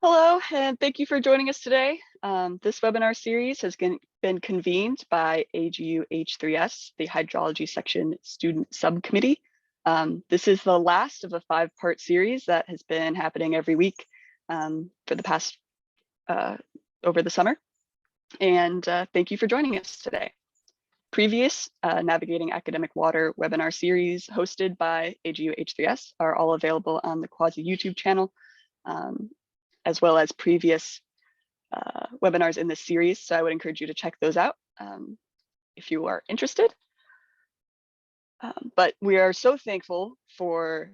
Hello, and thank you for joining us today. This webinar series has been convened by AGU-H3S, the Hydrology Section Student Subcommittee. This is the last of a 5-part series that has been happening every week for the past, over the summer. And thank you for joining us today. Previous Navigating Academic Water webinar series hosted by AGU-H3S are all available on the CUAHSI YouTube channel, as well as previous webinars in this series. So I would encourage you to check those out if you are interested. But we are so thankful for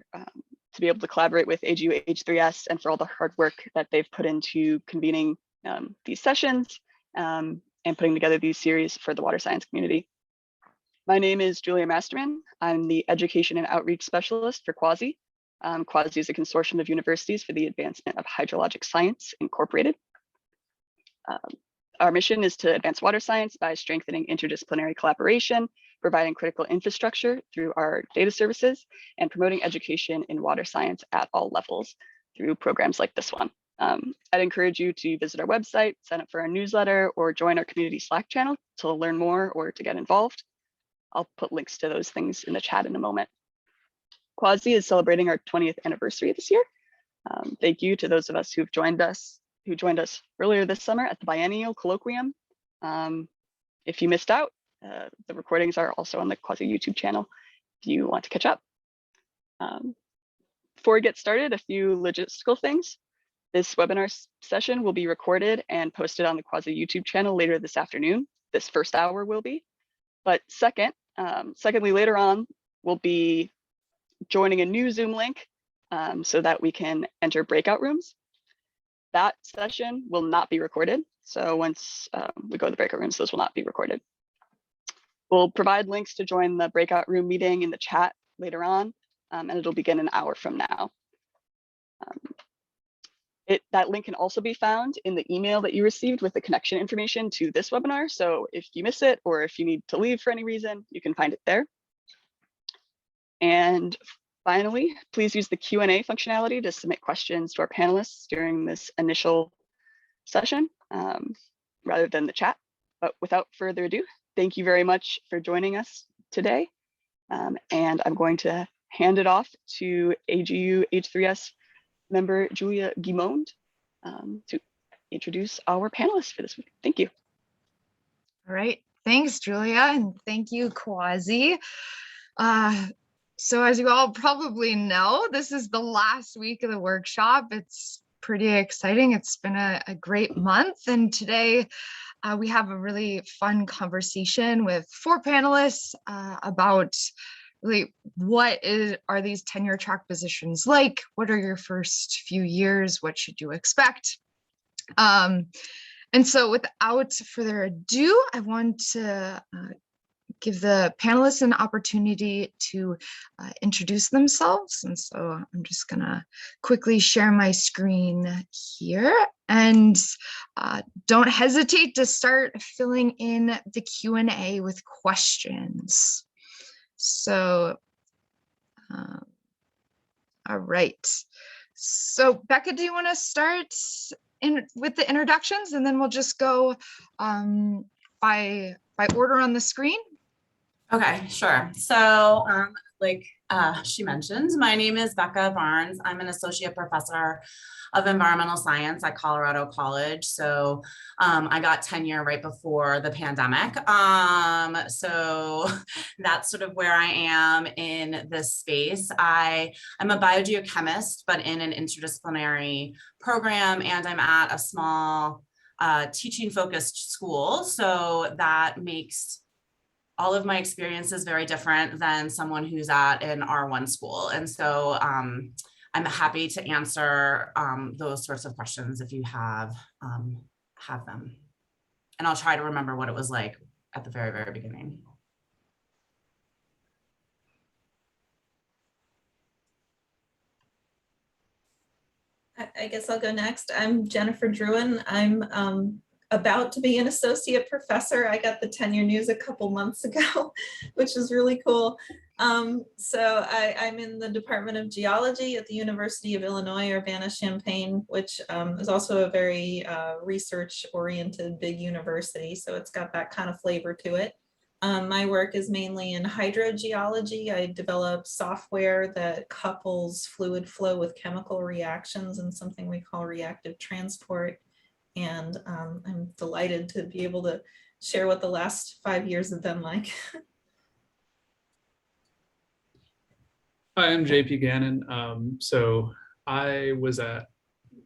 to be able to collaborate with AGU-H3S and for all the hard work that they've put into convening these sessions and putting together these series for the water science community. My name is Julia Masterman. I'm the Education and Outreach Specialist for CUAHSI. CUAHSI is a consortium of universities for the advancement of hydrologic science, Incorporated. Our mission is to advance water science by strengthening interdisciplinary collaboration, providing critical infrastructure through our data services, and promoting education in water science at all levels through programs like this one. I'd encourage you to visit our website, sign up for our newsletter, or join our community Slack channel to learn more or to get involved. I'll put links to those things in the chat in a moment. CUAHSI is celebrating our 20th anniversary this year. Thank you to those of us who joined us earlier this summer at the biennial colloquium. If you missed out, the recordings are also on the CUAHSI YouTube channel if you want to catch up. Before we get started, a few logistical things. This webinar session will be recorded and posted on the CUAHSI YouTube channel later this afternoon. This first hour will be. But secondly, later on, we'll be joining a new Zoom link so that we can enter breakout rooms. That session will not be recorded. So once we go to the breakout rooms, those will not be recorded. We'll provide links to join the breakout room meeting in the chat later on, and it'll begin an hour from now. That link can also be found in the email that you received with the connection information to this webinar. So if you miss it or if you need to leave for any reason, you can find it there. And finally, please use the Q&A functionality to submit questions to our panelists during this initial session rather than the chat. But without further ado, thank you very much for joining us today. And I'm going to hand it off to AGU-H3S member Julia Guimond to introduce our panelists for this week. Thank you. All right, thanks, Julia, and thank you, CUAHSI. So as you all probably know, this is the last week of the workshop. It's pretty exciting. It's been a great month, and today we have a really fun conversation with 4 panelists about really are these tenure track positions like? What are your first few years? What should you expect? And so without further ado, I want to give the panelists an opportunity to introduce themselves. And so I'm just gonna quickly share my screen here, and don't hesitate to start filling in the Q&A with questions. So, all right. So Becca, do you want to start with the introductions, and then we'll just go by order on the screen? Okay, sure. So like she mentioned, my name is Becca Barnes. I'm an associate professor of environmental science at Colorado College. So I got tenure right before the pandemic. So that's sort of where I am in this space. I'm a biogeochemist, but in an interdisciplinary program, and I'm at a small teaching focused school. So that makes all of my experiences very different than someone who's at an R1 school. And so I'm happy to answer those sorts of questions if you have them. And I'll try to remember what it was like at the very, very beginning. I guess I'll go next. I'm Jennifer Druhan. I'm about to be an associate professor. I got the tenure news a couple months ago, which is really cool. So I'm in the Department of Geology at the University of Illinois, Urbana-Champaign, which is also a very research-oriented big university. So it's got that kind of flavor to it. My work is mainly in hydrogeology. I develop software that couples fluid flow with chemical reactions in something we call reactive transport. And I'm delighted to be able to share what the last 5 years have been like. Hi, I'm JP Gannon. So I was at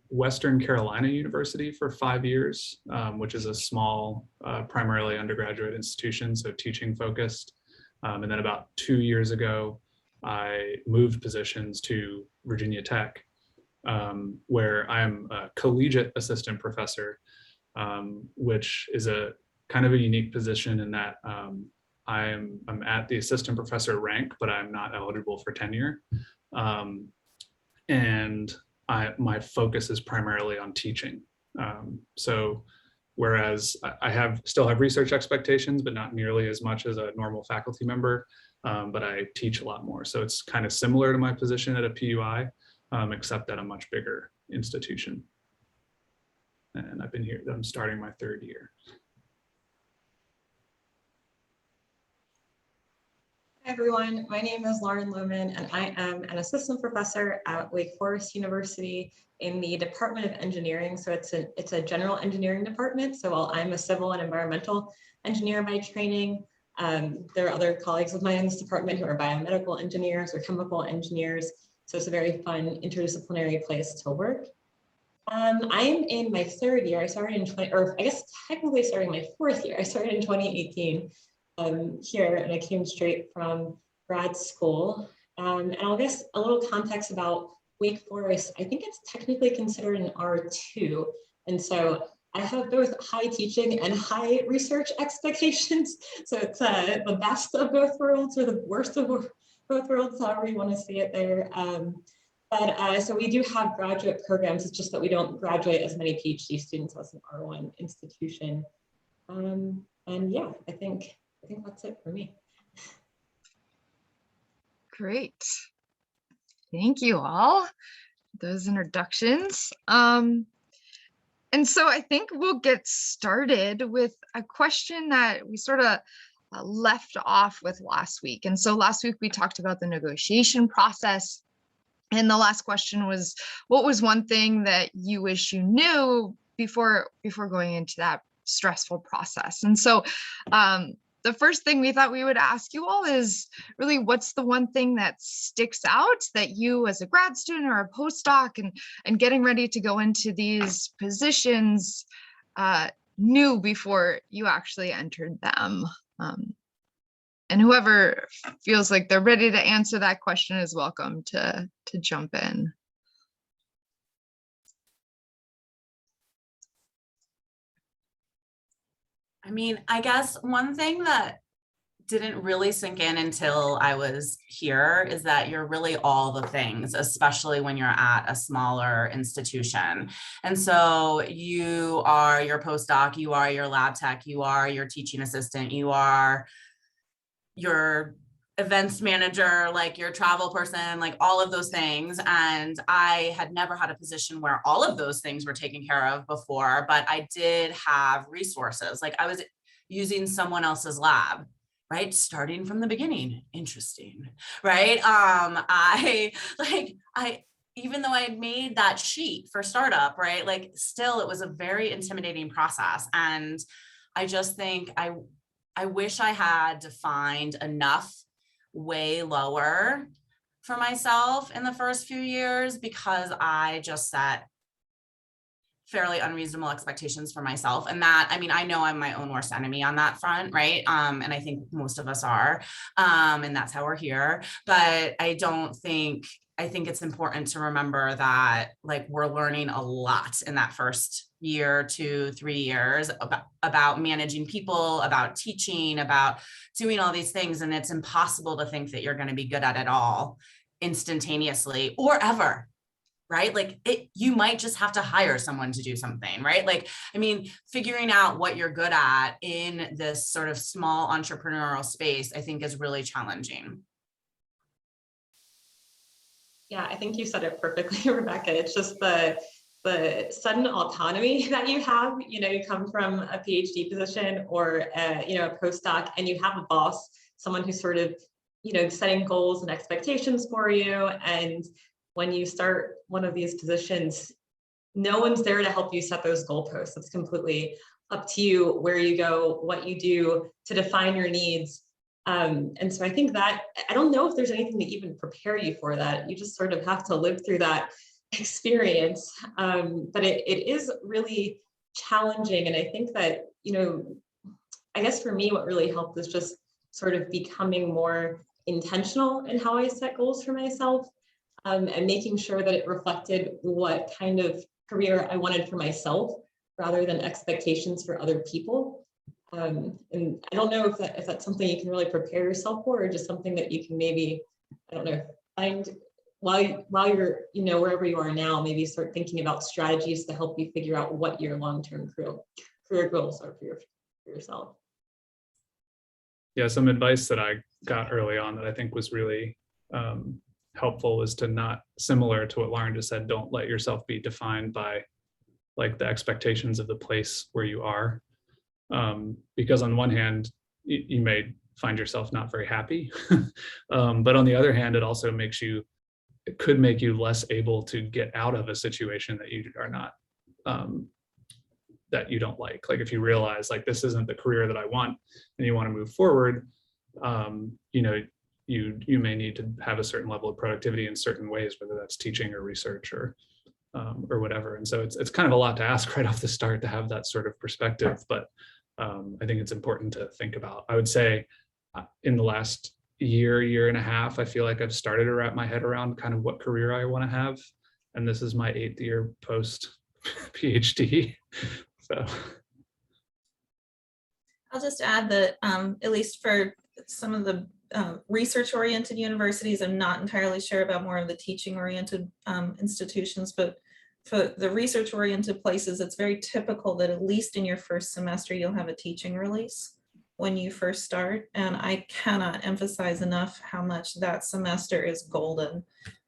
Western Carolina University for 5 years, which is a small, primarily undergraduate institution, so teaching focused. And then about 2 years ago, I moved positions to Virginia Tech, where I'm a collegiate assistant professor, which is a kind of a unique position in that I'm at the assistant professor rank, but I'm not eligible for tenure. And my focus is primarily on teaching. So whereas I still have research expectations, but not nearly as much as a normal faculty member, but I teach a lot more. So it's kind of similar to my position at a PUI, except at a much bigger institution. And I've been here, I'm starting my 3rd year. Hi everyone, my name is Lauren Lowman and I am an assistant professor at Wake Forest University in the Department of Engineering. So it's a general engineering department. So while I'm a civil and environmental engineer by training, there are other colleagues of mine in this department who are biomedical engineers or chemical engineers. So it's a very fun interdisciplinary place to work. I'm in my 3rd year. I started in I guess technically starting my 4th year. I started in 2018. Here, and I came straight from grad school. And I'll guess a little context about Wake Forest. I think it's technically considered an R2. And so I have both high teaching and high research expectations. So it's the best of both worlds or the worst of both worlds, however you want to see it there. So we do have graduate programs. It's just that we don't graduate as many PhD students as an R1 institution. And yeah, I think that's it for me. Great. Thank you all for those introductions. And so I think we'll get started with a question that we sort of left off with last week. And so last week we talked about the negotiation process. And the last question was, what was one thing that you wish you knew before going into that stressful process? And so the first thing we thought we would ask you all is really, what's the one thing that sticks out that you as a grad student or a postdoc and getting ready to go into these positions knew before you actually entered them? And whoever feels like they're ready to answer that question is welcome to jump in. I mean, I guess one thing that didn't really sink in until I was here is that you're really all the things, especially when you're at a smaller institution. And so you are your postdoc, you are your lab tech, you are your teaching assistant, you are your events manager, like your travel person, like all of those things. And I had never had a position where all of those things were taken care of before, but I did have resources. Like I was using someone else's lab, right? Starting from the beginning. Interesting, right? Even though I had made that sheet for startup, right? Like still it was a very intimidating process. And I just think I wish I had defined enough way lower for myself in the first few years, because I just set fairly unreasonable expectations for myself. And that, I mean, I know I'm my own worst enemy on that front, right? And I think most of us are, and that's how we're here. But I think it's important to remember that like we're learning a lot in that first year, 2, 3 years about managing people, about teaching, about doing all these things. And it's impossible to think that you're going to be good at it all instantaneously or ever. right? Like you might just have to hire someone to do something, right? Like, I mean, figuring out what you're good at in this sort of small entrepreneurial space, I think is really challenging. Yeah, I think you said it perfectly, Rebecca. It's just the sudden autonomy that you have. You know, you come from a PhD position or a postdoc, and you have a boss, someone who's sort of, setting goals and expectations for you. And when you start one of these positions, no one's there to help you set those goalposts. It's completely up to you where you go, what you do to define your needs. And so I think that, I don't know if there's anything to even prepare you for that. You just sort of have to live through that experience. But it is really challenging. And I think that, I guess for me, what really helped is just sort of becoming more intentional in how I set goals for myself, and making sure that it reflected what kind of career I wanted for myself rather than expectations for other people. And I don't know if that's something you can really prepare yourself for, or just something that you can maybe, I don't know, find while you're, wherever you are now, maybe start thinking about strategies to help you figure out what your long-term career goals are for yourself. Yeah, some advice that I got early on that I think was really helpful is to not, similar to what Lauren just said, don't let yourself be defined by like the expectations of the place where you are. Because on one hand, you may find yourself not very happy, but on the other hand, it could make you less able to get out of a situation that you are not, that you don't like. Like if you realize like this isn't the career that I want and you want to move forward, you may need to have a certain level of productivity in certain ways, whether that's teaching or research or whatever. And so it's kind of a lot to ask right off the start to have that sort of perspective, but I think it's important to think about. I would say in the last year and a half, I feel like I've started to wrap my head around kind of what career I want to have. And this is my 8th year post PhD. So I'll just add that at least for some of the research-oriented universities, I'm not entirely sure about more of the teaching-oriented institutions, but for the research-oriented places, it's very typical that at least in your first semester, you'll have a teaching release when you first start. And I cannot emphasize enough how much that semester is golden.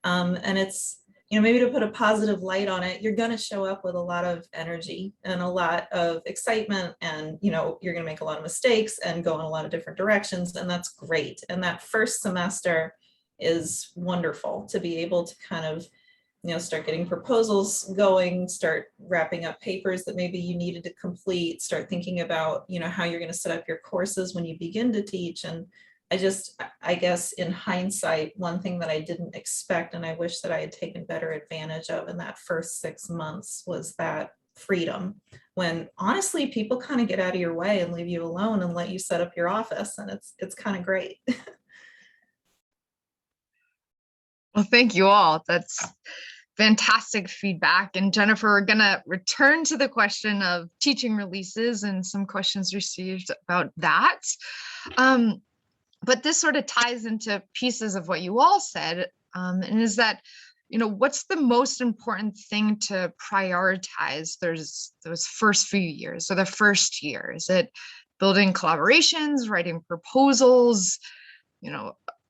And it's, maybe to put a positive light on it, you're going to show up with a lot of energy and a lot of excitement, and you're going to make a lot of mistakes and go in a lot of different directions, and that's great. And that first semester is wonderful to be able to kind of start getting proposals going, start wrapping up papers that maybe you needed to complete, start thinking about how you're going to set up your courses when you begin to teach. And I guess in hindsight, one thing that I didn't expect and I wish that I had taken better advantage of in that first 6 months was that freedom, when honestly people kind of get out of your way and leave you alone and let you set up your office, and it's kind of great. Well, thank you all. That's fantastic feedback. And Jennifer, we're going to return to the question of teaching releases and some questions received about that. But this sort of ties into pieces of what you all said, and is that, what's the most important thing to prioritize those first few years or the first year? Is it building collaborations, writing proposals,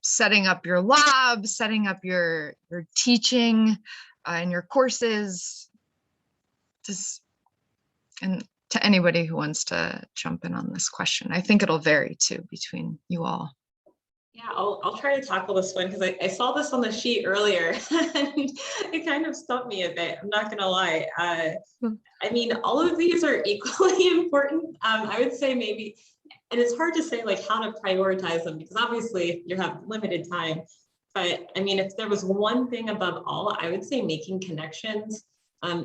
setting up your lab, setting up your teaching and your courses? And to anybody who wants to jump in on this question, I think it'll vary too between you all. Yeah, I'll try to tackle this one because I saw this on the sheet earlier and it kind of stumped me a bit. I'm not going to lie. I mean, all of these are equally important. I would say maybe, and it's hard to say like how to prioritize them because obviously you have limited time. But I mean, if there was one thing above all, I would say making connections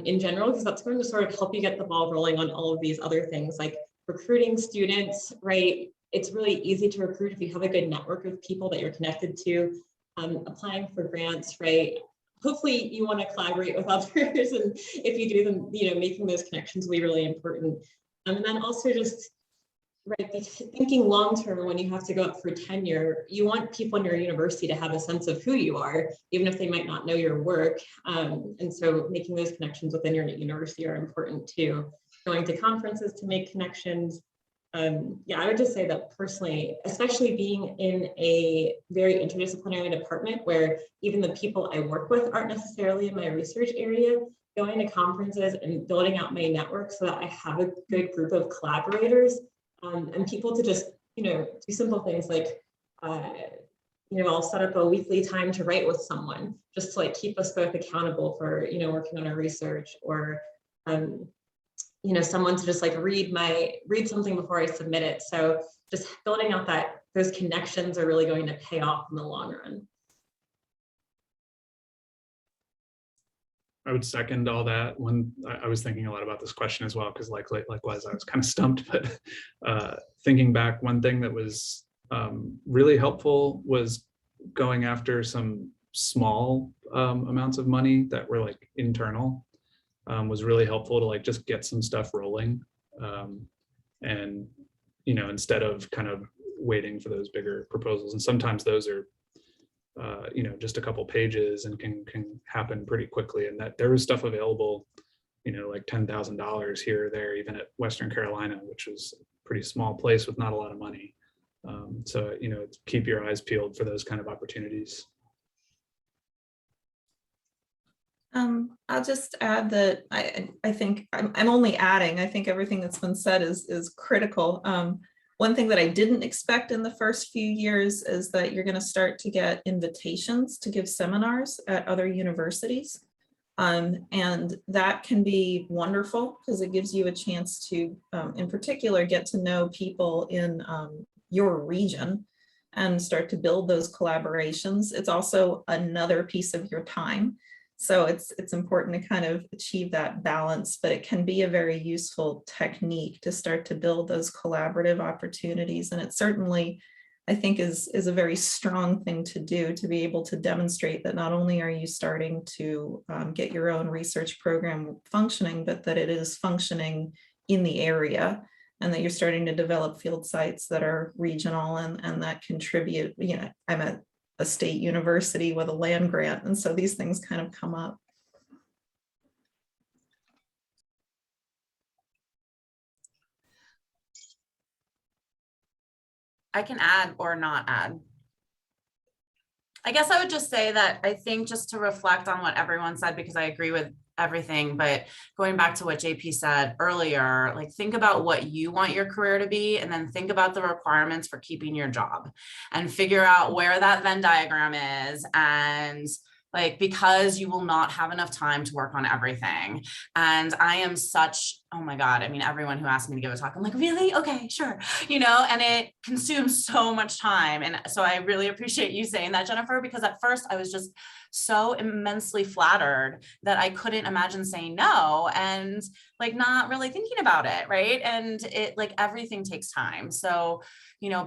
in general, because that's going to sort of help you get the ball rolling on all of these other things like recruiting students, right? It's really easy to recruit if you have a good network of people that you're connected to, applying for grants, right? Hopefully you want to collaborate with others, and if you do, then making those connections will be really important. And then also just right, thinking long-term when you have to go up for tenure, you want people in your university to have a sense of who you are, even if they might not know your work. And so making those connections within your university are important too. Going to conferences to make connections. Yeah, I would just say that personally, especially being in a very interdisciplinary department where even the people I work with aren't necessarily in my research area, going to conferences and building out my network so that I have a good group of collaborators and people to just, do simple things like, I'll set up a weekly time to write with someone just to like keep us both accountable for, working on our research, or, someone to just like read something before I submit it. So just building out those connections are really going to pay off in the long run. I would second all that. I was thinking a lot about this question as well, because likewise, I was kind of stumped, but thinking back, one thing that was really helpful was going after some small amounts of money that were like internal, was really helpful to like just get some stuff rolling. And, instead of kind of waiting for those bigger proposals. And sometimes those are just a couple pages and can happen pretty quickly. And that there was stuff available, like $10,000 here or there, even at Western Carolina, which was a pretty small place with not a lot of money. So, keep your eyes peeled for those kind of opportunities. I'll just add that I think I'm only adding, I think everything that's been said is critical. One thing that I didn't expect in the first few years is that you're going to start to get invitations to give seminars at other universities. And that can be wonderful because it gives you a chance to, in particular, get to know people in your region and start to build those collaborations. It's also another piece of your time. So it's important to kind of achieve that balance, but it can be a very useful technique to start to build those collaborative opportunities. And it certainly, I think, is a very strong thing to do, to be able to demonstrate that not only are you starting to get your own research program functioning, but that it is functioning in the area, and that you're starting to develop field sites that are regional and that contribute. I'm at a state university with a land grant, and so these things kind of come up. I can add or not add. I guess I would just say that I think, just to reflect on what everyone said, because I agree with everything, but going back to what JP said earlier, like, think about what you want your career to be, and then think about the requirements for keeping your job, and figure out where that Venn diagram is. And like, because you will not have enough time to work on everything. And I am such, oh my God, I mean, everyone who asked me to give a talk, I'm like, really? Okay, sure. And it consumes so much time. And so I really appreciate you saying that, Jennifer, because at first I was just so immensely flattered that I couldn't imagine saying no, and like not really thinking about it, right? And it, like, everything takes time. So,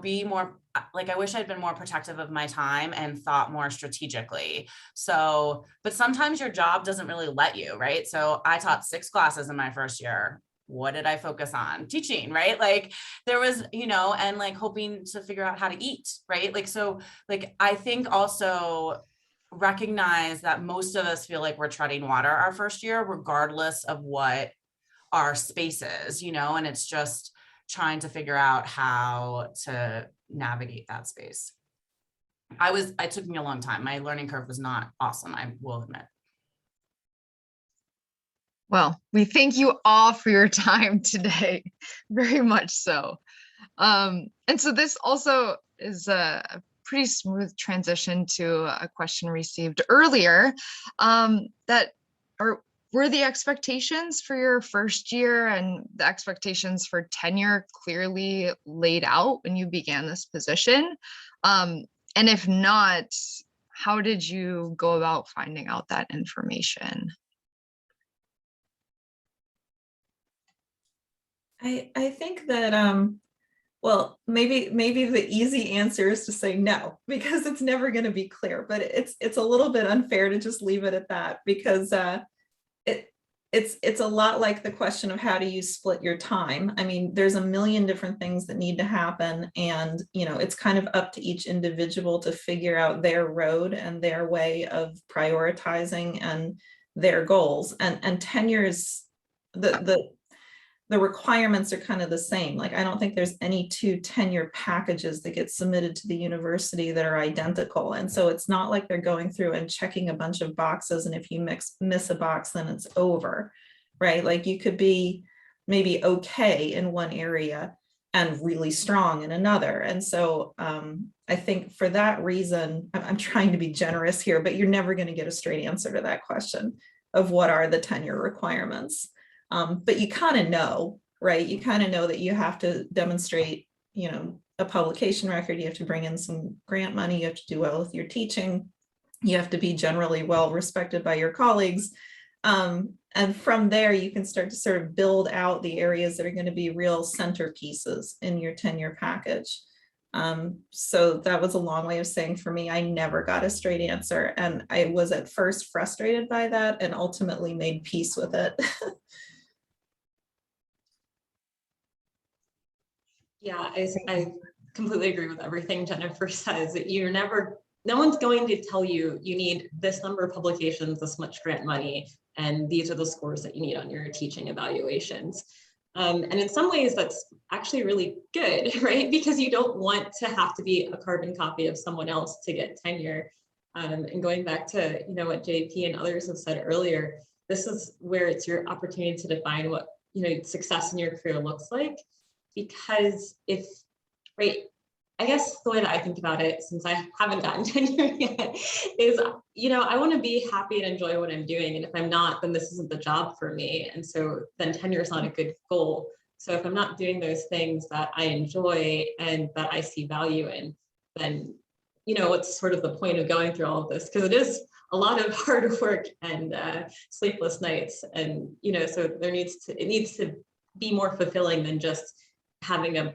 be more, like, I wish I'd been more protective of my time and thought more strategically. So, but sometimes your job doesn't really let you, right? So I taught 6 classes in my first year. What did I focus on? Teaching, right? Like, there was, and like hoping to figure out how to eat, right? Like, so like, I think also recognize that most of us feel like we're treading water our first year, regardless of what our space is, and it's just trying to figure out how to navigate that space. It took me a long time. My learning curve was not awesome, I will admit. Well, we thank you all for your time today, very much so. And so this also is a pretty smooth transition to a question received earlier, were the expectations for your first year and the expectations for tenure clearly laid out when you began this position? And if not, how did you go about finding out that information? I think that, well, maybe the easy answer is to say no, because it's never going to be clear, but it's a little bit unfair to just leave it at that, because it's a lot like the question of how do you split your time. I mean, there's a million different things that need to happen, and it's kind of up to each individual to figure out their road and their way of prioritizing and their goals. And tenure is the requirements are kind of the same. Like, I don't think there's any two tenure packages that get submitted to the university that are identical. And so it's not like they're going through and checking a bunch of boxes, and if you miss a box, then it's over, right? Like, you could be maybe okay in one area and really strong in another. And so I think for that reason, I'm trying to be generous here, but you're never going to get a straight answer to that question of what are the tenure requirements. But you kind of know, right? You kind of know that you have to demonstrate, a publication record, you have to bring in some grant money, you have to do well with your teaching, you have to be generally well respected by your colleagues. And from there, you can start to sort of build out the areas that are going to be real centerpieces in your tenure package. So that was a long way of saying, for me, I never got a straight answer. And I was at first frustrated by that and ultimately made peace with it. Yeah, I completely agree with everything Jennifer says. No one's going to tell you you need this number of publications, this much grant money, and these are the scores that you need on your teaching evaluations. And in some ways, that's actually really good, right? Because you don't want to have to be a carbon copy of someone else to get tenure. And going back to what JP and others have said earlier, this is where it's your opportunity to define what success in your career looks like. Because I guess the way that I think about it, since I haven't gotten tenure yet, is, I want to be happy and enjoy what I'm doing. And if I'm not, then this isn't the job for me. And so then tenure is not a good goal. So if I'm not doing those things that I enjoy and that I see value in, then, what's sort of the point of going through all of this? Because it is a lot of hard work and sleepless nights. And, so it needs to be more fulfilling than just having a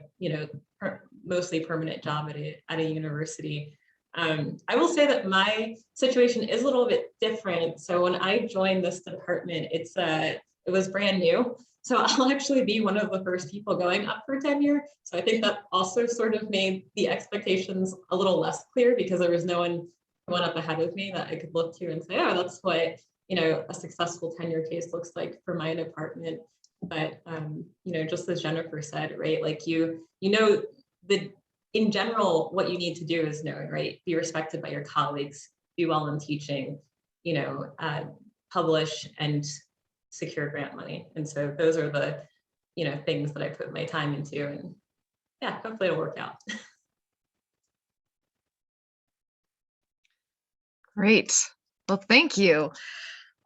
mostly permanent job at a university. I will say that my situation is a little bit different. So when I joined this department, it was brand new. So I'll actually be one of the first people going up for tenure. So I think that also sort of made the expectations a little less clear, because there was no one who went up ahead of me that I could look to and say, oh, that's what a successful tenure case looks like for my department. But just as Jennifer said, right, like in general, what you need to do is know, right, be respected by your colleagues, do well in teaching, publish and secure grant money. And so those are the things that I put my time into, and yeah, hopefully it'll work out. Great. Well, thank you.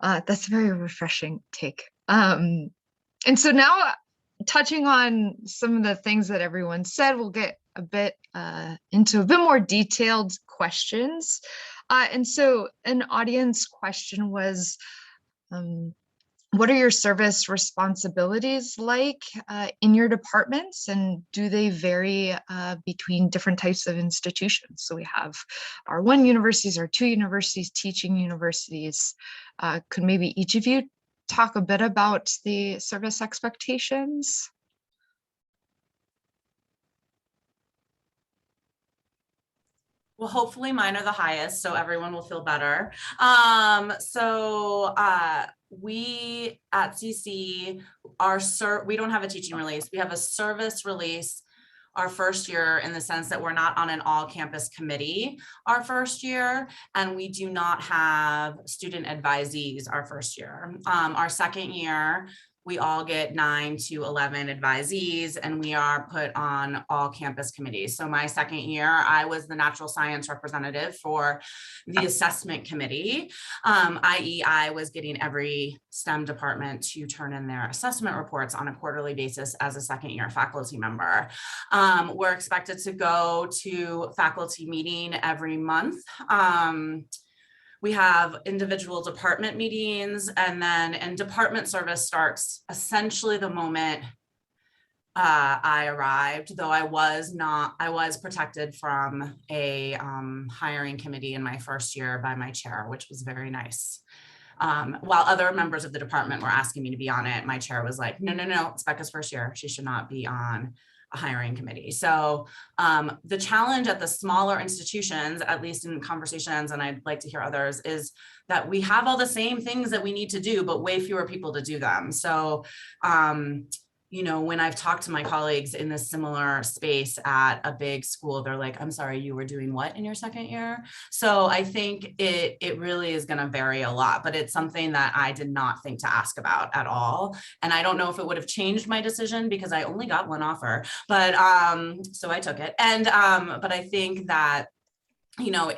That's a very refreshing take. And so now, touching on some of the things that everyone said, we'll get a bit into a bit more detailed questions. And so an audience question was, what are your service responsibilities like in your departments, and do they vary between different types of institutions? So we have our 1 universities, our 2 universities, teaching universities. Could maybe each of you talk a bit about the service expectations? Well, hopefully mine are the highest, so everyone will feel better. We at CC, we don't have a teaching release. We have a service release our first year, in the sense that we're not on an all-campus committee our first year, and we do not have student advisees our first year. Our second year, we all get 9 to 11 advisees, and we are put on all campus committees. So my second year, I was the natural science representative for the assessment committee, i.e. I was getting every STEM department to turn in their assessment reports on a quarterly basis as a second year faculty member. We're expected to go to faculty meeting every month. We have individual department meetings, and department service starts essentially the moment I arrived, though I was protected from a hiring committee in my first year by my chair, which was very nice. while other members of the department were asking me to be on it, my chair was like, no, it's Becca's first year. She should not be on a hiring committee. So the challenge at the smaller institutions, at least in conversations, and I'd like to hear others, is that we have all the same things that we need to do, but way fewer people to do them. So, you know, when I've talked to my colleagues in this similar space at a big school, they're like, I'm sorry, you were doing what in your second year? So I think it really is going to vary a lot, but it's something that I did not think to ask about at all. And I don't know if it would have changed my decision because I only got one offer, but so I took it. And but I think that, you know,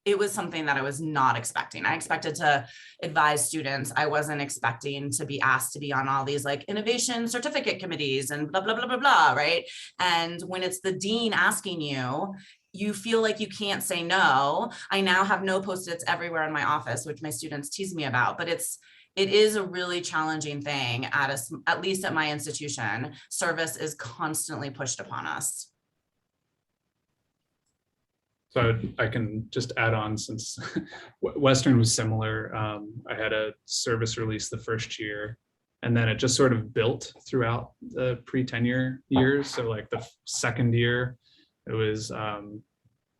it was something that I was not expecting. I expected to advise students. I wasn't expecting to be asked to be on all these like innovation certificate committees and blah, blah, blah, blah, blah, right? And when it's the dean asking you, you feel like you can't say no. I now have no Post-its everywhere in my office, which my students tease me about, but it is a really challenging thing at least at my institution. Service is constantly pushed upon us. So I can just add on, since Western was similar. I had a service release the first year, and then it just sort of built throughout the pre-tenure years. So like the second year, it was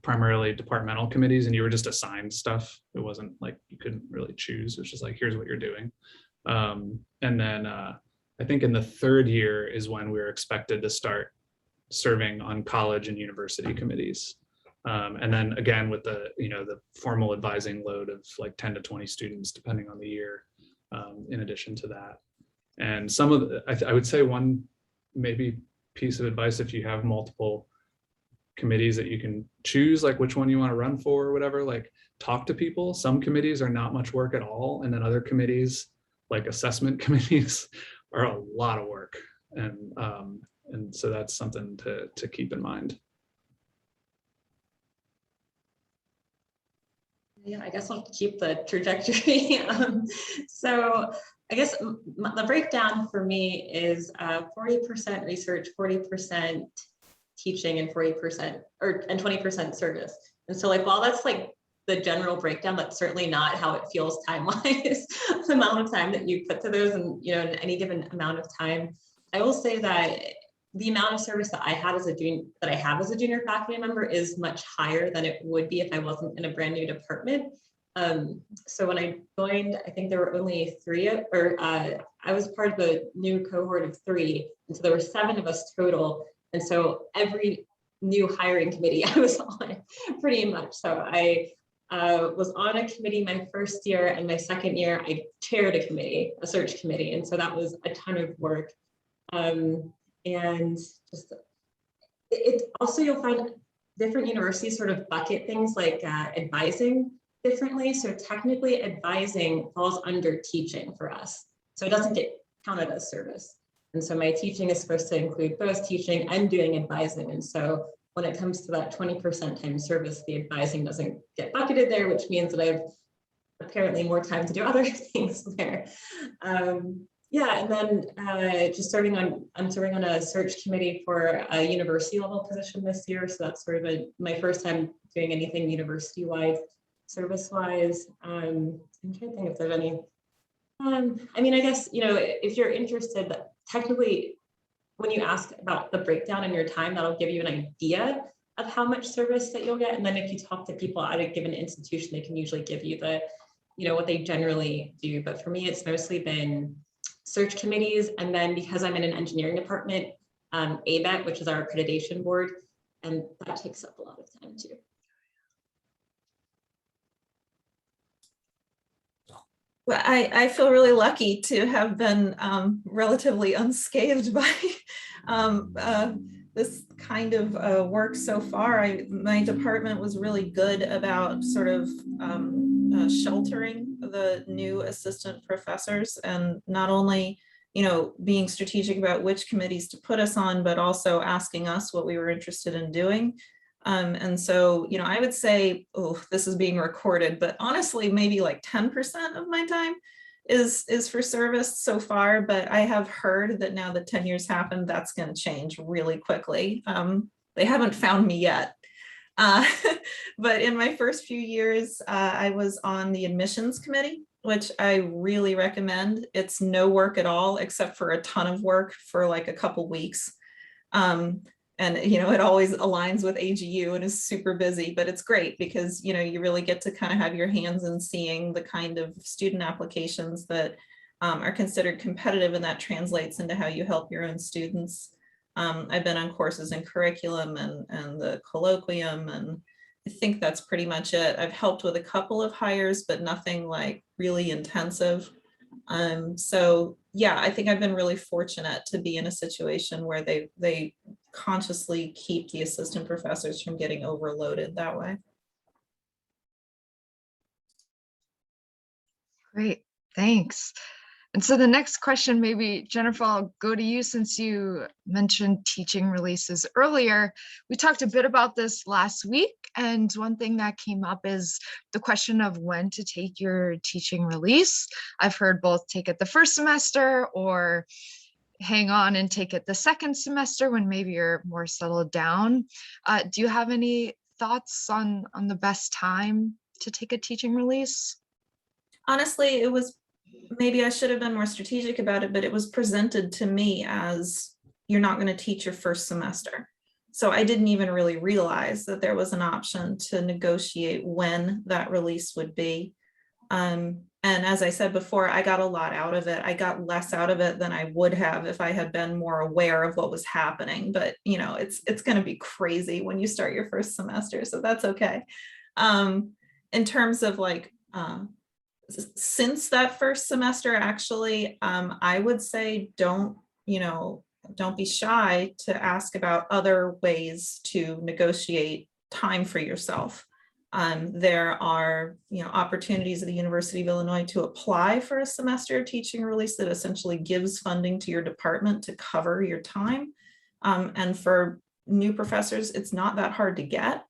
primarily departmental committees, and you were just assigned stuff. It wasn't like you couldn't really choose. It was just like, here's what you're doing. And then I think in the third year is when we were expected to start serving on college and university committees. And then again with the, you know, the formal advising load of like 10 to 20 students, depending on the year, in addition to that. And some of the, I would say one maybe piece of advice, if you have multiple committees that you can choose, like which one you want to run for or whatever, like talk to people. Some committees are not much work at all. And then other committees, like assessment committees, are a lot of work. And so that's something to keep in mind. Yeah, I guess I'll keep the trajectory. So I guess the breakdown for me is 40% research, 40% teaching, and 40% and 20% service. And so like, while that's like the general breakdown, that's certainly not how it feels time-wise, the amount of time that you put to those, and you know, in any given amount of time. I will say that the amount of service that I have as a junior faculty member is much higher than it would be if I wasn't in a brand new department. So when I joined, I think there were only I was part of a new cohort of 3. And so there were 7 of us total. And so every new hiring committee I was on pretty much. So I was on a committee my first year, and my second year I chaired a search committee. And so that was a ton of work. And just it also, you'll find different universities sort of bucket things like advising differently. So technically advising falls under teaching for us. So it doesn't get counted as service. And so my teaching is supposed to include both teaching and doing advising. And so when it comes to that 20% time service, the advising doesn't get bucketed there, which means that I have apparently more time to do other things there. Yeah, and then just I'm serving on a search committee for a university level position this year. So that's sort of my first time doing anything university-wide, service-wise. I'm trying to think if there's any. I mean, I guess, you know, if you're interested, technically, when you ask about the breakdown in your time, that'll give you an idea of how much service that you'll get. And then if you talk to people at a given institution, they can usually give you the, you know, what they generally do. But for me, it's mostly been search committees. And then because I'm in an engineering department, ABET, which is our accreditation board, and that takes up a lot of time too. Well, I feel really lucky to have been relatively unscathed by this kind of work so far. My department was really good about sort of sheltering the new assistant professors, and not only, you know, being strategic about which committees to put us on, but also asking us what we were interested in doing. And so, you know, I would say, oh, this is being recorded, but honestly, maybe like 10% of my time is for service so far. But I have heard that now that 10 years happened, that's going to change really quickly. They haven't found me yet. But in my first few years, I was on the admissions committee. which I really recommend. It's no work at all, except for a ton of work for like a couple weeks. And it always aligns with AGU and is super busy, but it's great because you really get to kind of have your hands in seeing the kind of student applications that are considered competitive, and that translates into how you help your own students. I've been on courses in curriculum and the colloquium, and I think that's pretty much it. I've helped with a couple of hires, but nothing like really intensive. So yeah, I think I've been really fortunate to be in a situation where they consciously keep the assistant professors from getting overloaded that way. Great, thanks. And so the next question, maybe Jennifer, I'll go to you since you mentioned teaching releases earlier. We talked a bit about this last week, and one thing that came up is the question of when to take your teaching release. I've heard both take it the first semester or hang on and take it the second semester when maybe you're more settled down. Do you have any thoughts on the best time to take a teaching release? Honestly, maybe I should have been more strategic about it, but it was presented to me as you're not going to teach your first semester. So I didn't even really realize that there was an option to negotiate when that release would be. And as I said before, I got a lot out of it. I got less out of it than I would have if I had been more aware of what was happening. But it's going to be crazy when you start your first semester, so that's okay. In terms of like since that first semester, actually, I would say don't be shy to ask about other ways to negotiate time for yourself. There are opportunities at the University of Illinois to apply for a semester of teaching release that essentially gives funding to your department to cover your time. And for new professors, it's not that hard to get.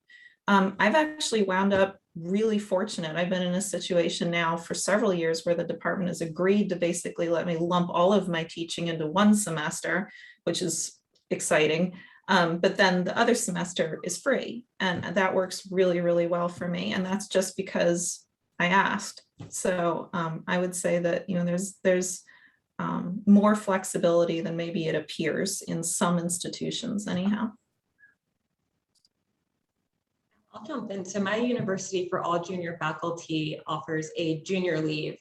I've actually wound up really fortunate. I've been in a situation now for several years where the department has agreed to basically let me lump all of my teaching into one semester, which is exciting. But then the other semester is free, and that works really, really well for me. And that's just because I asked. So I would say that there's more flexibility than maybe it appears in some institutions anyhow. I'll jump in. So my university for all junior faculty offers a junior leave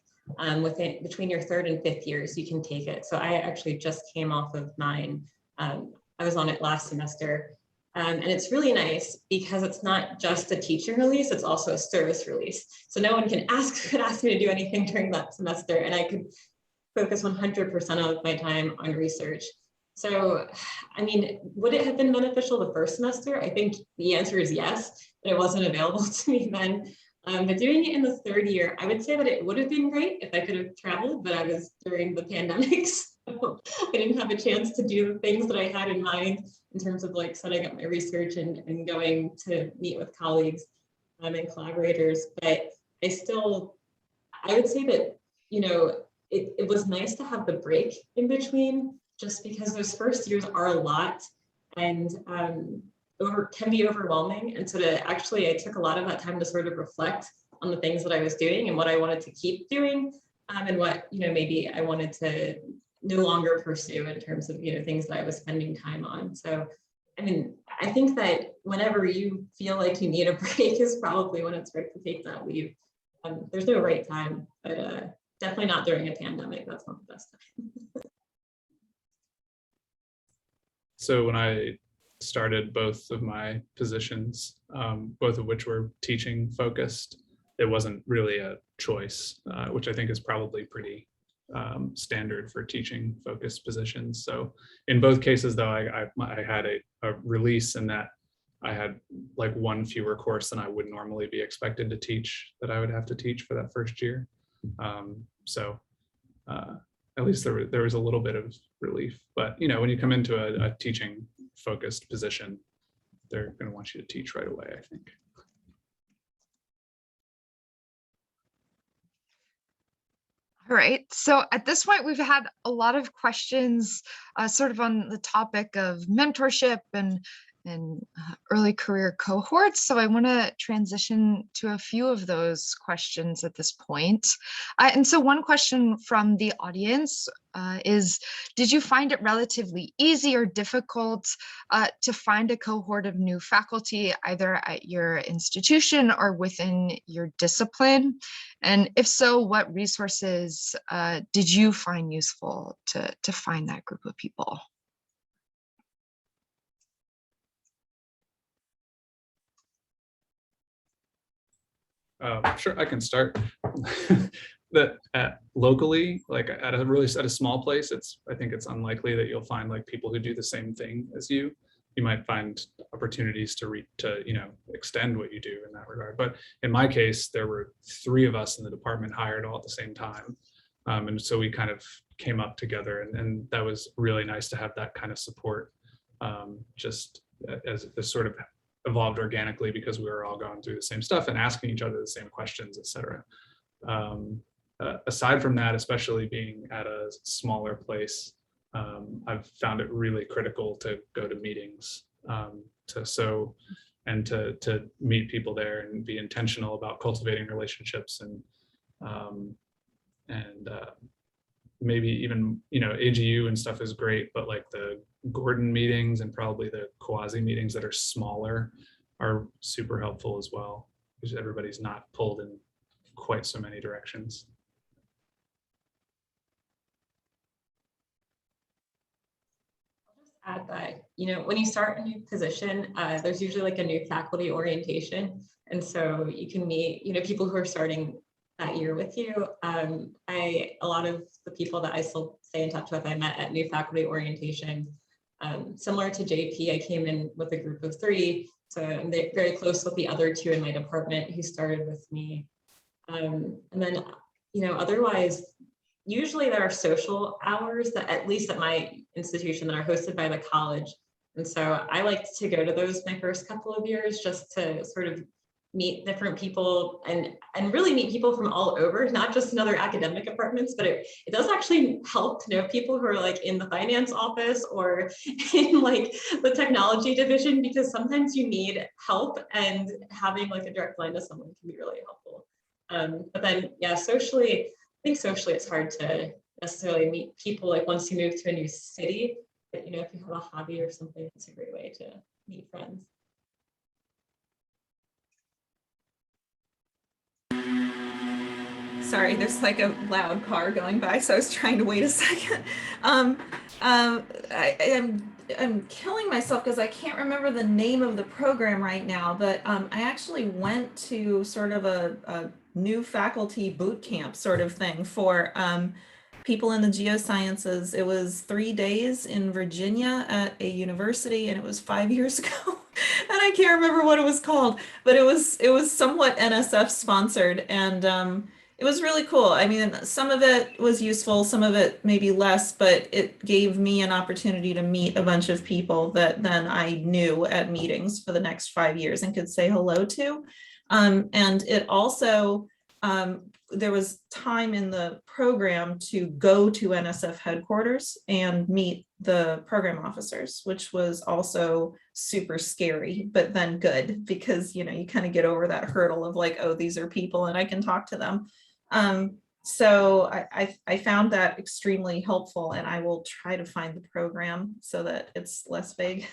between your third and fifth years, you can take it. So I actually just came off of mine. I was on it last semester. And it's really nice because it's not just a teaching release, it's also a service release. So no one could ask me to do anything during that semester, and I could focus 100% of my time on research. So, I mean, would it have been beneficial the first semester? I think the answer is yes, but it wasn't available to me then. But doing it in the third year, I would say that it would have been great if I could have traveled, but I was during the pandemic, so I didn't have a chance to do the things that I had in mind in terms of like setting up my research and going to meet with colleagues and collaborators. But I would say that, it was nice to have the break in between, just because those first years are a lot and can be overwhelming. And so I took a lot of that time to sort of reflect on the things that I was doing and what I wanted to keep doing, and what, maybe I wanted to no longer pursue in terms of, things that I was spending time on. So, I mean, I think that whenever you feel like you need a break is probably when it's right to take that leave. There's no right time, but definitely not during a pandemic. That's not the best time. So when I started both of my positions, both of which were teaching focused, it wasn't really a choice, which I think is probably pretty standard for teaching focused positions. So in both cases, though, I had a release in that I had like one fewer course than I would normally be expected to teach that I would have to teach for that first year. So at least there was a little bit of relief. But when you come into a teaching focused position, they're going to want you to teach right away, I think. All right, so at this point, we've had a lot of questions sort of on the topic of mentorship and and early career cohorts. So I want to transition to a few of those questions at this point. And so one question from the audience is, did you find it relatively easy or difficult to find a cohort of new faculty, either at your institution or within your discipline? And if so, what resources did you find useful to find that group of people? Sure, I can start. Locally, like at a small place, I think it's unlikely that you'll find like people who do the same thing as you. You might find opportunities to extend what you do in that regard. But in my case, there were 3 of us in the department hired all at the same time, and so we kind of came up together, and that was really nice to have that kind of support, just as this sort of evolved organically because we were all going through the same stuff and asking each other the same questions, et cetera. Aside from that, especially being at a smaller place, I've found it really critical to go to meetings, to meet people there and be intentional about cultivating relationships, and maybe even, AGU and stuff is great, but like the Gordon meetings and probably the CUAHSI meetings that are smaller are super helpful as well, because everybody's not pulled in quite so many directions. Add that, when you start a new position, there's usually like a new faculty orientation. And so you can meet, people who are starting that year with you. A lot of the people that I still stay in touch with, I met at new faculty orientation. Similar to JP, I came in with a group of 3. So I'm very close with the other 2 in my department who started with me. And then, otherwise, usually there are social hours that, at least at my institution, that are hosted by the college. And so I like to go to those my first couple of years, just to sort of meet different people and really meet people from all over, not just in other academic departments, but it does actually help to know people who are like in the finance office or in like the technology division, because sometimes you need help, and having like a direct line to someone can be really helpful. But then, yeah, socially, I think socially it's hard to necessarily meet people like once you move to a new city. But if you have a hobby or something, it's a great way to meet friends. Sorry, there's like a loud car going by, so I was trying to wait a second. I'm killing myself because I can't remember the name of the program right now, but I actually went to sort of a new faculty boot camp sort of thing for people in the geosciences. It was 3 days in Virginia at a university, and it was 5 years ago. And I can't remember what it was called, but it was somewhat NSF sponsored, and it was really cool. I mean, some of it was useful, some of it maybe less, but it gave me an opportunity to meet a bunch of people that then I knew at meetings for the next 5 years and could say hello to. And it also, there was time in the program to go to NSF headquarters and meet the program officers, which was also super scary, but then good, because you kind of get over that hurdle of like, oh, these are people and I can talk to them. So I found that extremely helpful, and I will try to find the program so that it's less vague.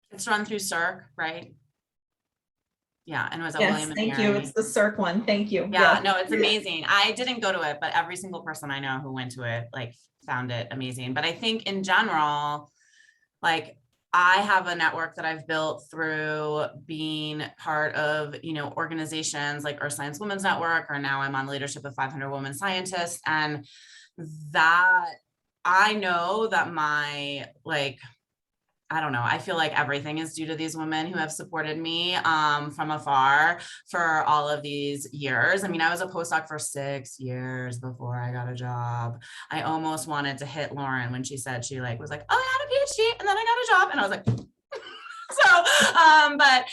It's run through CERC, right? Yeah, and was it Yes, William and thank Mary? you. It's the CERC one. Thank you. Yeah, no, it's amazing. I didn't go to it, but every single person I know who went to it like found it amazing. But I think in general, like I have a network that I've built through being part of, organizations like Earth Science Women's Network, or now I'm on leadership of 500 Women Scientists. And that I know that I don't know, I feel like everything is due to these women who have supported me from afar for all of these years. I mean, I was a postdoc for 6 years before I got a job. I almost wanted to hit Lauren when she said she was like, oh, I had a PhD and then I got a job. And I was like, But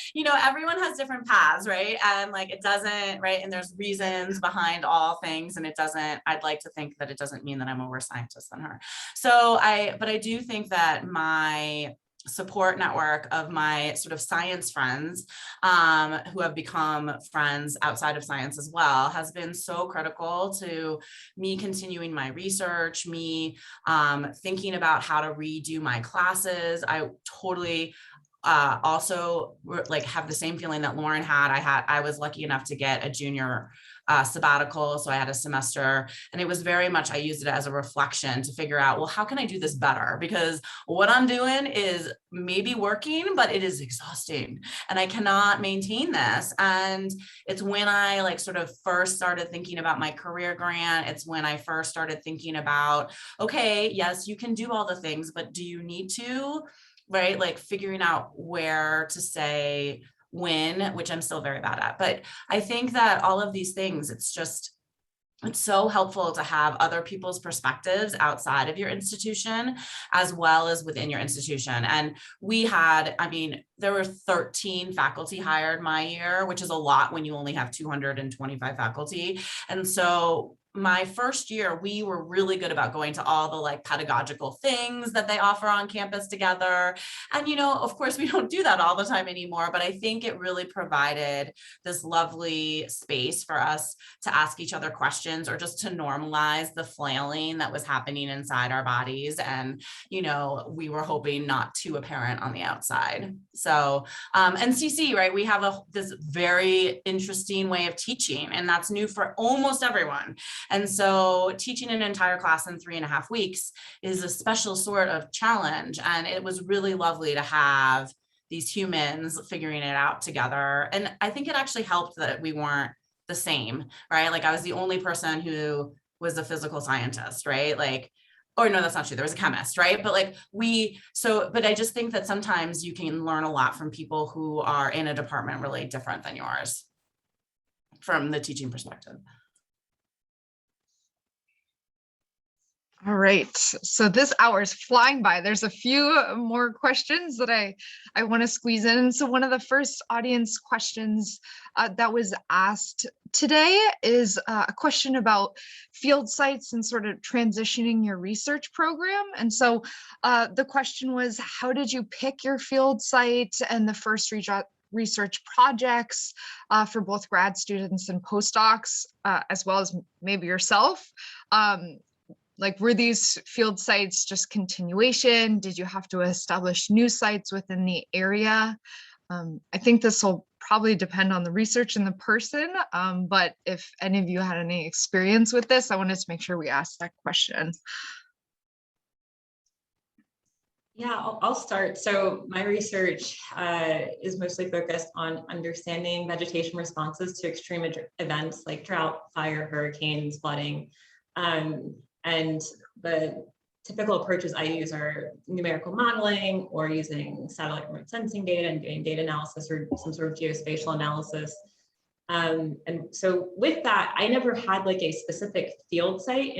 everyone has different paths, right? And like it doesn't, right? And there's reasons behind all things, and it doesn't, I'd like to think that it doesn't mean that I'm a worse scientist than her. But I do think that my support network of my sort of science friends who have become friends outside of science as well has been so critical to me continuing my research, me thinking about how to redo my classes. I totally also like have the same feeling that Lauren had. I was lucky enough to get a junior sabbatical. So I had a semester, and it was very much, I used it as a reflection to figure out, well, how can I do this better? Because what I'm doing is maybe working, but it is exhausting and I cannot maintain this. And it's when I like sort of first started thinking about my career grant. It's when I first started thinking about, okay, yes, you can do all the things, but do you need to? Right? Like figuring out where to say when, which I'm still very bad at. But I think that all of these things, it's so helpful to have other people's perspectives outside of your institution, as well as within your institution. And there were 13 faculty hired my year, which is a lot when you only have 225 faculty. And so my first year, we were really good about going to all the like pedagogical things that they offer on campus together. And, of course, we don't do that all the time anymore, but I think it really provided this lovely space for us to ask each other questions, or just to normalize the flailing that was happening inside our bodies. And, we were hoping not too apparent on the outside. So, and CC, right, we have this very interesting way of teaching, and that's new for almost everyone. And so teaching an entire class in 3.5 weeks is a special sort of challenge. And it was really lovely to have these humans figuring it out together. And I think it actually helped that we weren't the same, right? Like I was the only person who was a physical scientist, right? Like, or no, that's not true. There was a chemist, right? But but I just think that sometimes you can learn a lot from people who are in a department really different than yours from the teaching perspective. All right, so this hour is flying by. There's a few more questions that I want to squeeze in. So one of the first audience questions that was asked today is a question about field sites and sort of transitioning your research program. And so the question was, how did you pick your field site and the first research projects for both grad students and postdocs, as well as maybe yourself? Like, were these field sites just continuation? Did you have to establish new sites within the area? I think this will probably depend on the research and the person, but if any of you had any experience with this, I wanted to make sure we asked that question. Yeah, I'll start. So my research is mostly focused on understanding vegetation responses to extreme events like drought, fire, hurricanes, flooding. And the typical approaches I use are numerical modeling, or using satellite remote sensing data and doing data analysis or some sort of geospatial analysis. And so with that, I never had like a specific field site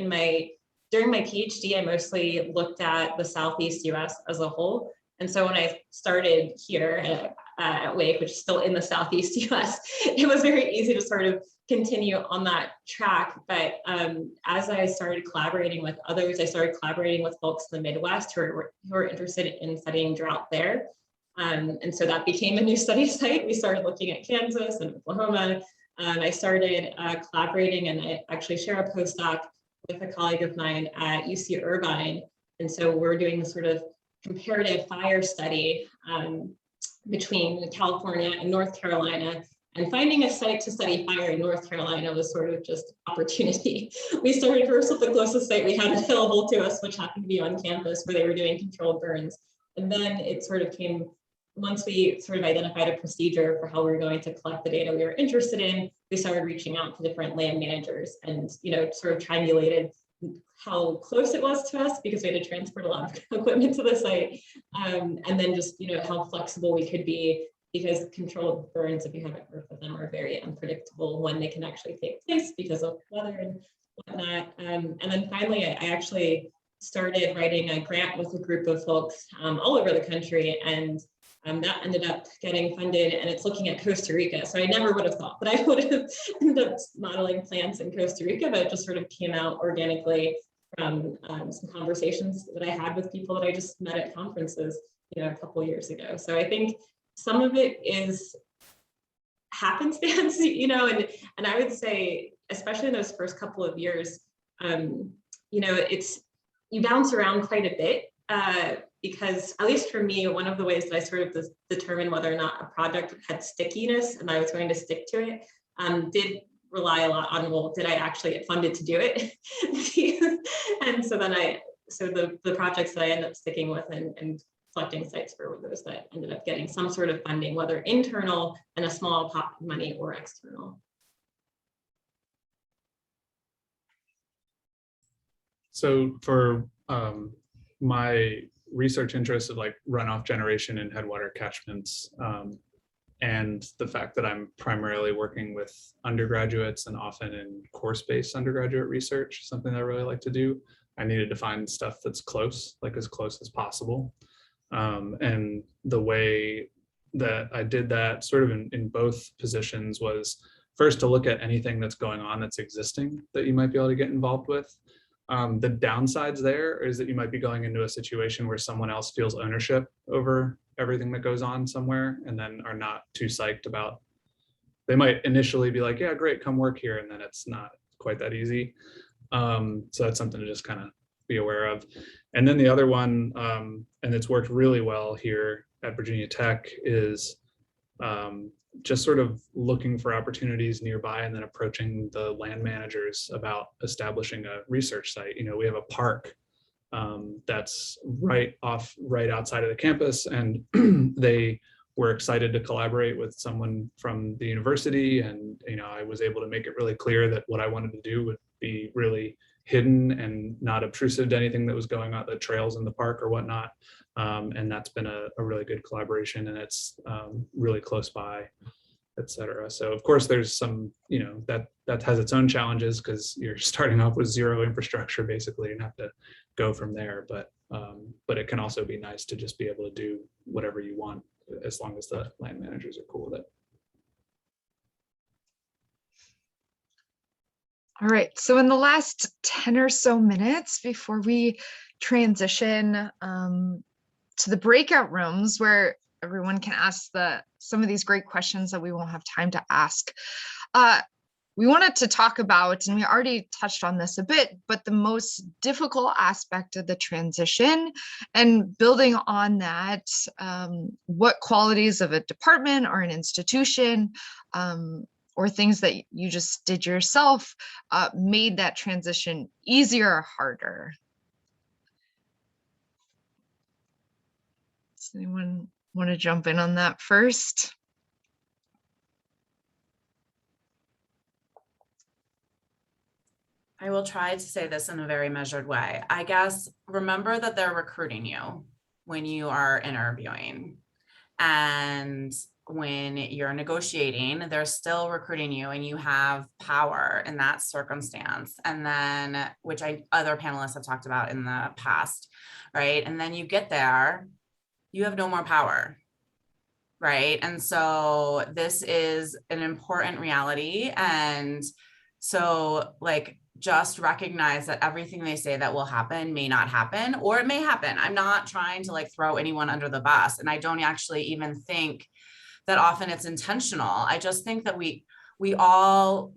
during my PhD. I mostly looked at the Southeast US as a whole. And so when I started here at Wake, which is still in the Southeast US, it was very easy to sort of continue on that track. But as I started collaborating with others, I started collaborating with folks in the Midwest who are interested in studying drought there. And so that became a new study site. We started looking at Kansas and Oklahoma. I started collaborating, and I actually share a postdoc with a colleague of mine at UC Irvine. And so we're doing this sort of comparative fire study between California and North Carolina. And finding a site to study fire in North Carolina was sort of just opportunity. We started first with the closest site we had available to us, which happened to be on campus where they were doing controlled burns. And then it sort of came, once we sort of identified a procedure for how we were going to collect the data we were interested in, we started reaching out to different land managers and, sort of triangulated how close it was to us, because we had to transport a lot of equipment to the site. And then just, how flexible we could be, because controlled burns, if you haven't heard of them, are very unpredictable when they can actually take place because of weather and whatnot. And then finally, I actually started writing a grant with a group of folks all over the country. And That ended up getting funded, and it's looking at Costa Rica. So I never would have thought that I would have ended up modeling plants in Costa Rica, but it just sort of came out organically from some conversations that I had with people that I just met at conferences, a couple of years ago. So I think some of it is happenstance, and I would say, especially in those first couple of years, you bounce around quite a bit. Because at least for me, one of the ways that I sort of determined whether or not a project had stickiness and I was going to stick to it, did rely a lot on, well, did I actually get funded to do it? And so then the projects that I ended up sticking with and selecting sites for were those that ended up getting some sort of funding, whether internal and a small pot of money or external. So for my research interest of like runoff generation and headwater catchments, and the fact that I'm primarily working with undergraduates and often in course-based undergraduate research, something that I really like to do, I needed to find stuff that's close, like as close as possible. And the way that I did that sort of in both positions was first to look at anything that's going on that's existing that you might be able to get involved with. The downsides there is that you might be going into a situation where someone else feels ownership over everything that goes on somewhere and then are not too psyched about, they might initially be like, yeah, great, come work here. And then it's not quite that easy. So that's something to just kind of be aware of. And then the other one, and it's worked really well here at Virginia Tech, is just sort of looking for opportunities nearby and then approaching the land managers about establishing a research site. We have a park that's right outside of the campus, and they were excited to collaborate with someone from the university. And, I was able to make it really clear that what I wanted to do would be really hidden and not obtrusive to anything that was going on the trails in the park or whatnot. And that's been a really good collaboration, and it's really close by, et cetera. So of course there's some, that has its own challenges because you're starting off with zero infrastructure basically and have to go from there. But it can also be nice to just be able to do whatever you want as long as the land managers are cool with it. All right, so in the last 10 or so minutes before we transition to the breakout rooms where everyone can ask some of these great questions that we won't have time to ask, we wanted to talk about, and we already touched on this a bit, but the most difficult aspect of the transition, and building on that, what qualities of a department or an institution or things that you just did yourself made that transition easier or harder? Does anyone want to jump in on that first? I will try to say this in a very measured way. I guess remember that they're recruiting you when you are interviewing, and when you're negotiating, they're still recruiting you, and you have power in that circumstance. And then, which other panelists have talked about in the past, right? And then you get there, you have no more power, right? And so this is an important reality. And so just recognize that everything they say that will happen may not happen, or it may happen. I'm not trying to throw anyone under the bus. And I don't actually even think that often it's intentional. I just think that we all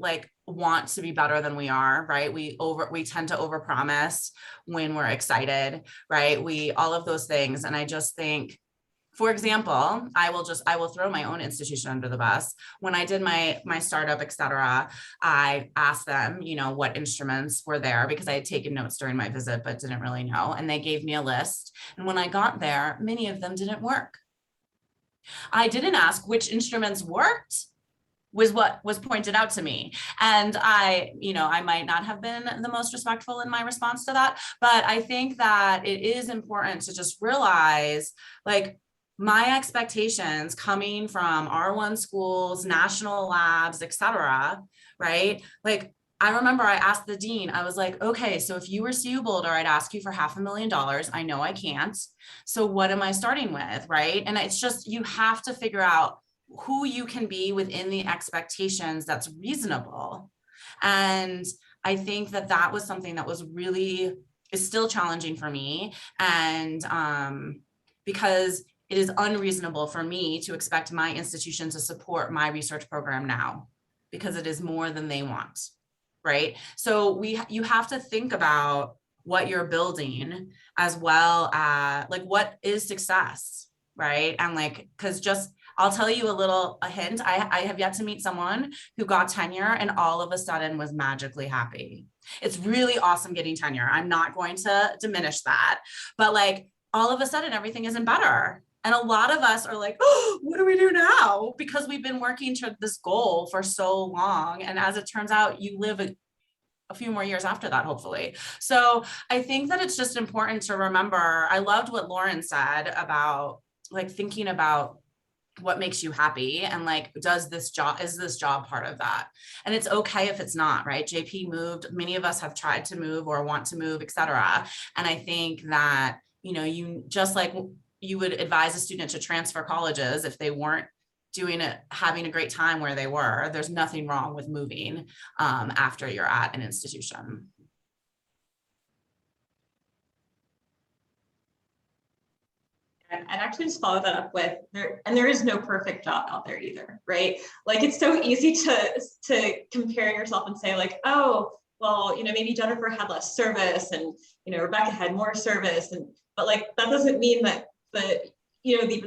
want to be better than we are, right? We tend to overpromise when we're excited, right? All of those things. And I just think, for example, I will throw my own institution under the bus. When I did my startup, et cetera, I asked them, what instruments were there, because I had taken notes during my visit, but didn't really know. And they gave me a list. And when I got there, many of them didn't work. I didn't ask which instruments worked, was what was pointed out to me. And I might not have been the most respectful in my response to that, but I think that it is important to just realize, my expectations coming from R1 schools, national labs, et cetera, right? I remember I asked the dean, I was like, okay, so if you were CU Boulder, I'd ask you for $500,000. I know I can't. So what am I starting with, right? And it's just, you have to figure out who you can be within the expectations that's reasonable. And I think that that was something that was really, is still challenging for me. And because it is unreasonable for me to expect my institution to support my research program now, because it is more than they want. Right? So you have to think about what you're building as well as like, what is success, right? And like, cause just, I'll tell you a hint. I have yet to meet someone who got tenure and all of a sudden was magically happy. It's really awesome getting tenure. I'm not going to diminish that, but like all of a sudden everything isn't better. And a lot of us are like, oh, what do we do now? Because we've been working to this goal for so long. And as it turns out, you live a few more years after that, hopefully. So I think that it's just important to remember, I loved what Lauren said about like thinking about what makes you happy and like, is this job part of that? And it's okay if it's not, right? JP moved, many of us have tried to move or want to move, et cetera. And I think that, you just like you would advise a student to transfer colleges if they weren't doing it, having a great time where they were, there's nothing wrong with moving after you're at an institution. And actually just follow that up with there is no perfect job out there either, right? Like it's so easy to compare yourself and say like, oh, well, maybe Jennifer had less service and, Rebecca had more service. But like, that doesn't mean that the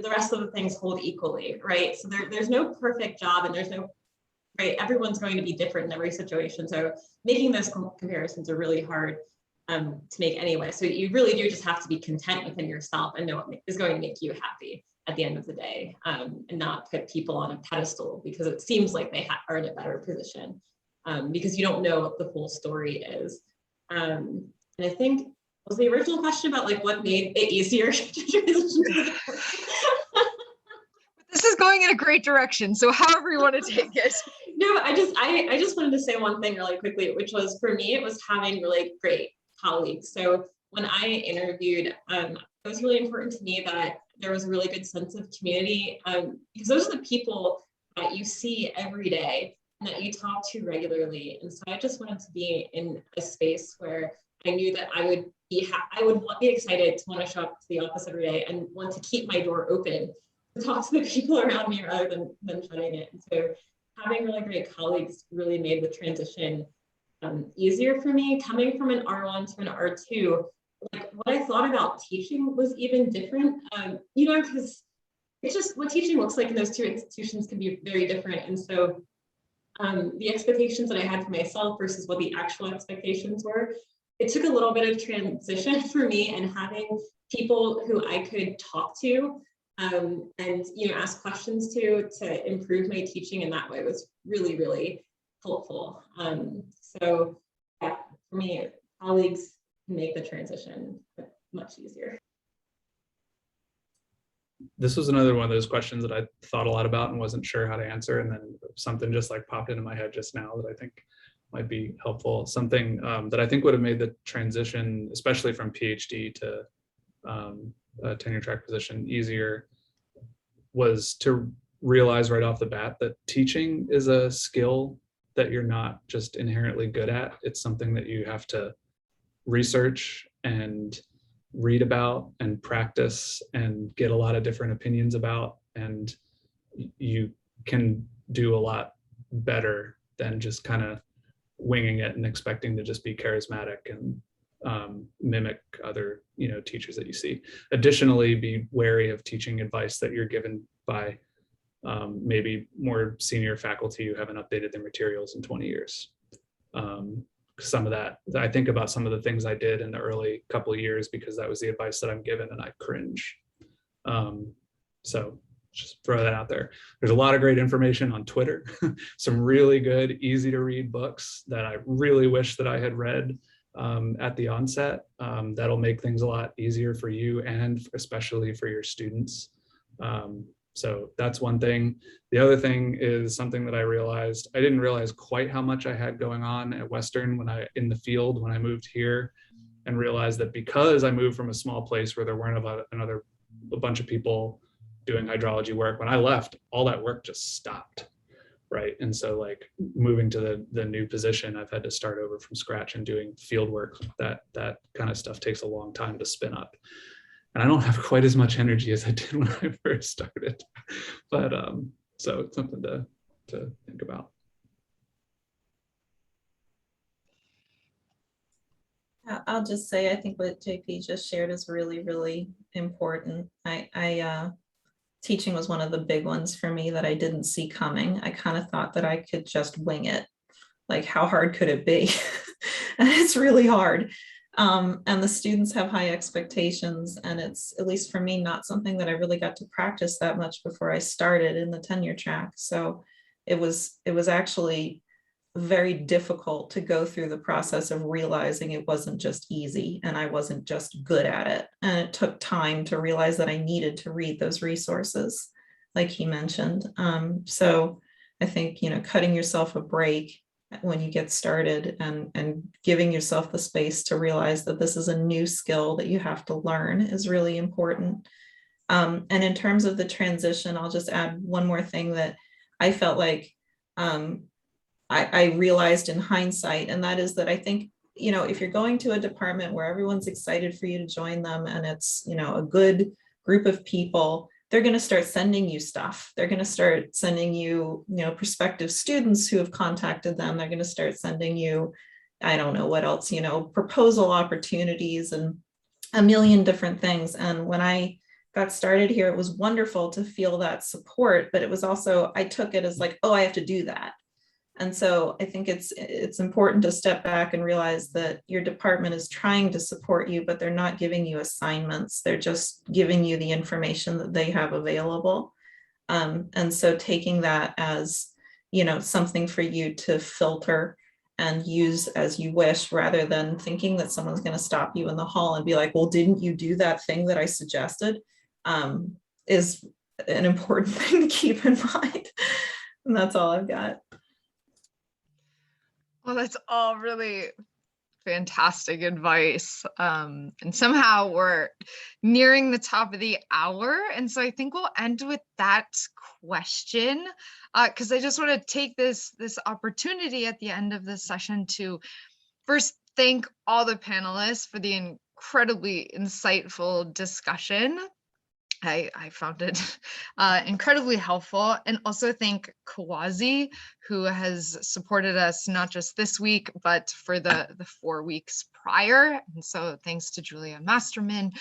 rest of the things hold equally, right? So there's no perfect job and there's no, right? Everyone's going to be different in every situation. So making those comparisons are really hard to make anyway. So you really do just have to be content within yourself and know what is going to make you happy at the end of the day, and not put people on a pedestal because it seems like they are in a better position, because you don't know what the full story is. And I think, was the original question about like what made it easier to transition to the This is going in a great direction. So however you want to take it. No, I just wanted to say one thing really quickly, which was for me, it was having really great colleagues. So when I interviewed, it was really important to me that there was a really good sense of community, because those are the people that you see every day and that you talk to regularly. And so I just wanted to be in a space where I knew that I would be excited to want to show up to the office every day and want to keep my door open to talk to the people around me rather than shutting it. And so having really great colleagues really made the transition easier for me. Coming from an R1 to an R2, like what I thought about teaching was even different, because it's just what teaching looks like in those two institutions can be very different. And so the expectations that I had for myself versus what the actual expectations were, it took a little bit of transition for me, and having people who I could talk to and ask questions to improve my teaching in that way was really, really helpful. So yeah, for me, colleagues can make the transition much easier. This was another one of those questions that I thought a lot about and wasn't sure how to answer, and then something just like popped into my head just now that I think might be helpful. Something that I think would have made the transition, especially from PhD to a tenure track position, easier, was to realize right off the bat that teaching is a skill that you're not just inherently good at. It's something that you have to research and read about and practice and get a lot of different opinions about, and you can do a lot better than just kind of winging it and expecting to just be charismatic and mimic other teachers that you see. Additionally, be wary of teaching advice that you're given by maybe more senior faculty who haven't updated their materials in 20 years. Some of that, I think about some of the things I did in the early couple of years because that was the advice that I'm given, and I cringe. So just throw that out there. There's a lot of great information on Twitter, some really good, easy to read books that I really wish that I had read at the onset. That'll make things a lot easier for you and especially for your students. So that's one thing. The other thing is something that I realized. I didn't realize quite how much I had going on at Western in the field when I moved here, and realized that because I moved from a small place where there weren't a bunch of people doing hydrology work, when I left, all that work just stopped. Right. And so like moving to the new position, I've had to start over from scratch and doing field work. That kind of stuff takes a long time to spin up. And I don't have quite as much energy as I did when I first started. But so it's something to think about. I'll just say, I think what JP just shared is really, really important. Teaching was one of the big ones for me that I didn't see coming. I kind of thought that I could just wing it. Like, how hard could it be? And it's really hard. And the students have high expectations, and it's, at least for me, not something that I really got to practice that much before I started in the tenure track. So it was actually very difficult to go through the process of realizing it wasn't just easy and I wasn't just good at it. And it took time to realize that I needed to read those resources, like he mentioned. So I think, cutting yourself a break when you get started and giving yourself the space to realize that this is a new skill that you have to learn is really important. And in terms of the transition, I'll just add one more thing that I felt like I realized in hindsight, and that is that I think, if you're going to a department where everyone's excited for you to join them and it's, a good group of people, they're going to start sending you stuff. They're going to start sending you, prospective students who have contacted them. They're going to start sending you, I don't know what else, proposal opportunities and a million different things. And when I got started here, it was wonderful to feel that support, but it was also, I took it as like, oh, I have to do that. And so I think it's important to step back and realize that your department is trying to support you, but they're not giving you assignments. They're just giving you the information that they have available. And so taking that as, something for you to filter and use as you wish, rather than thinking that someone's going to stop you in the hall and be like, well, didn't you do that thing that I suggested? Is an important thing to keep in mind. And that's all I've got. Well, that's all really fantastic advice. And somehow we're nearing the top of the hour. And so I think we'll end with that question, because I just want to take this opportunity at the end of this session to first thank all the panelists for the incredibly insightful discussion. I found it incredibly helpful, and also thank CUAHSI, who has supported us not just this week, but for the 4 weeks prior. And so thanks to Julia Masterman,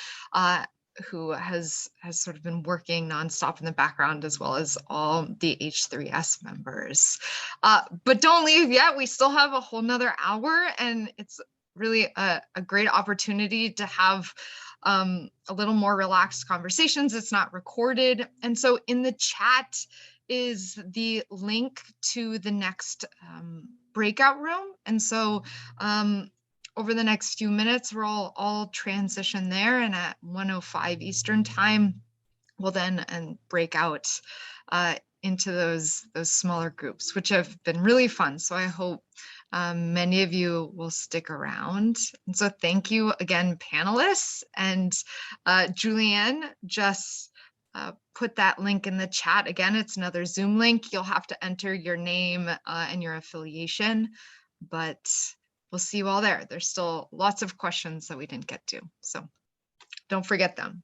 who has sort of been working nonstop in the background, as well as all the H3S members. But don't leave yet. We still have a whole nother hour, and it's really a great opportunity to have a little more relaxed conversations. It's not recorded. And so in the chat is the link to the next breakout room. And so over the next few minutes, we'll all transition there, and at 1:05 Eastern time, we'll then break out into those smaller groups, which have been really fun. So I hope many of you will stick around. And so thank you again, panelists. And Julianne just put that link in the chat. Again, it's another Zoom link. You'll have to enter your name and your affiliation, but we'll see you all there. There's still lots of questions that we didn't get to, so don't forget them.